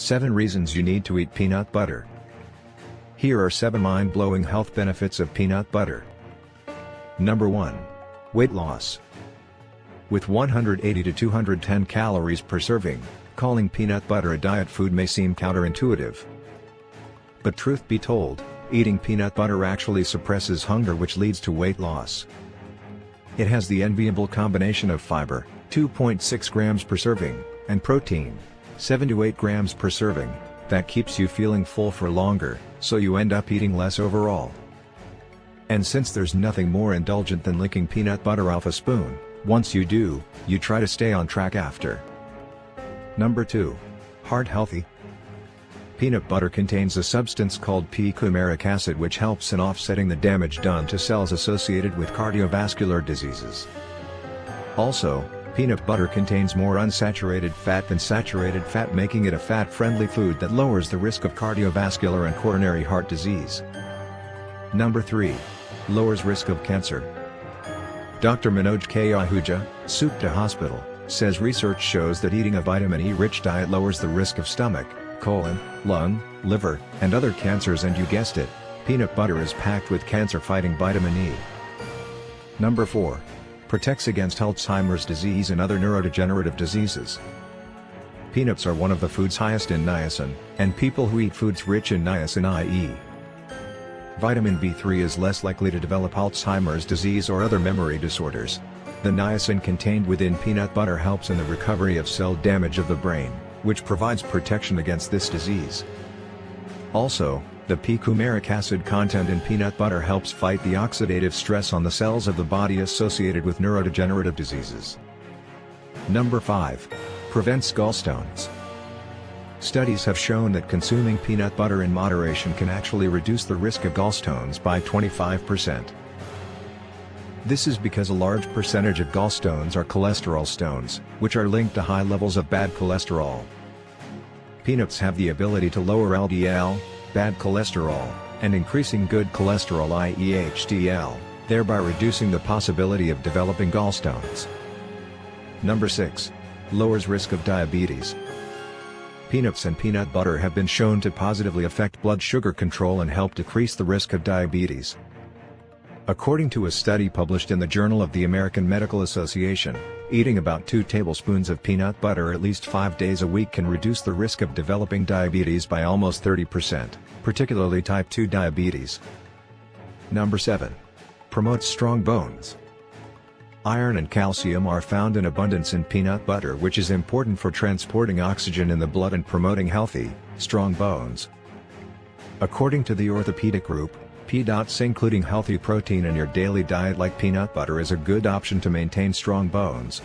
7 reasons you need to eat peanut butter. Here are 7 mind-blowing health benefits of peanut butter. Number 1. Weight loss. With 180 to 210 calories per serving, calling peanut butter a diet food may seem counterintuitive. But truth be told, eating peanut butter actually suppresses hunger, which leads to weight loss. It has the enviable combination of fiber, 2.6 grams per serving, and protein, 7 to 8 grams per serving, that keeps you feeling full for longer, so you end up eating less overall. And since there's nothing more indulgent than licking peanut butter off a spoon, once you do, you try to stay on track after. Number 2. Heart healthy. Peanut butter contains a substance called p-coumaric acid, which helps in offsetting the damage done to cells associated with cardiovascular diseases. Also, peanut butter contains more unsaturated fat than saturated fat, making it a fat-friendly food that lowers the risk of cardiovascular and coronary heart disease. Number 3. Lowers risk of cancer. Dr. Manoj K. Ahuja, Supta Hospital, says research shows that eating a vitamin E-rich diet lowers the risk of stomach, colon, lung, liver, and other cancers, and you guessed it, peanut butter is packed with cancer-fighting vitamin E. Number 4. Protects against Alzheimer's disease and other neurodegenerative diseases. Peanuts are one of the foods highest in niacin, and people who eat foods rich in niacin, i.e. vitamin B3, is less likely to develop Alzheimer's disease or other memory disorders. The niacin contained within peanut butter helps in the recovery of cell damage of the brain, which provides protection against this disease. Also, the p-coumaric acid content in peanut butter helps fight the oxidative stress on the cells of the body associated with neurodegenerative diseases. Number 5. Prevents gallstones. Studies have shown that consuming peanut butter in moderation can actually reduce the risk of gallstones by 25%. This is because a large percentage of gallstones are cholesterol stones, which are linked to high levels of bad cholesterol. Peanuts have the ability to lower LDL, bad cholesterol, and increasing good cholesterol, i.e. HDL, thereby reducing the possibility of developing gallstones. Number 6. Lowers risk of diabetes. Peanuts and peanut butter have been shown to positively affect blood sugar control and help decrease the risk of diabetes. According to a study published in the Journal of the American Medical Association, eating about 2 tablespoons of peanut butter at least 5 days a week can reduce the risk of developing diabetes by almost 30%, particularly type 2 diabetes. Number 7. Promotes strong bones. Iron and calcium are found in abundance in peanut butter, which is important for transporting oxygen in the blood and promoting healthy, strong bones. According to the orthopedic group, including healthy protein in your daily diet like peanut butter is a good option to maintain strong bones.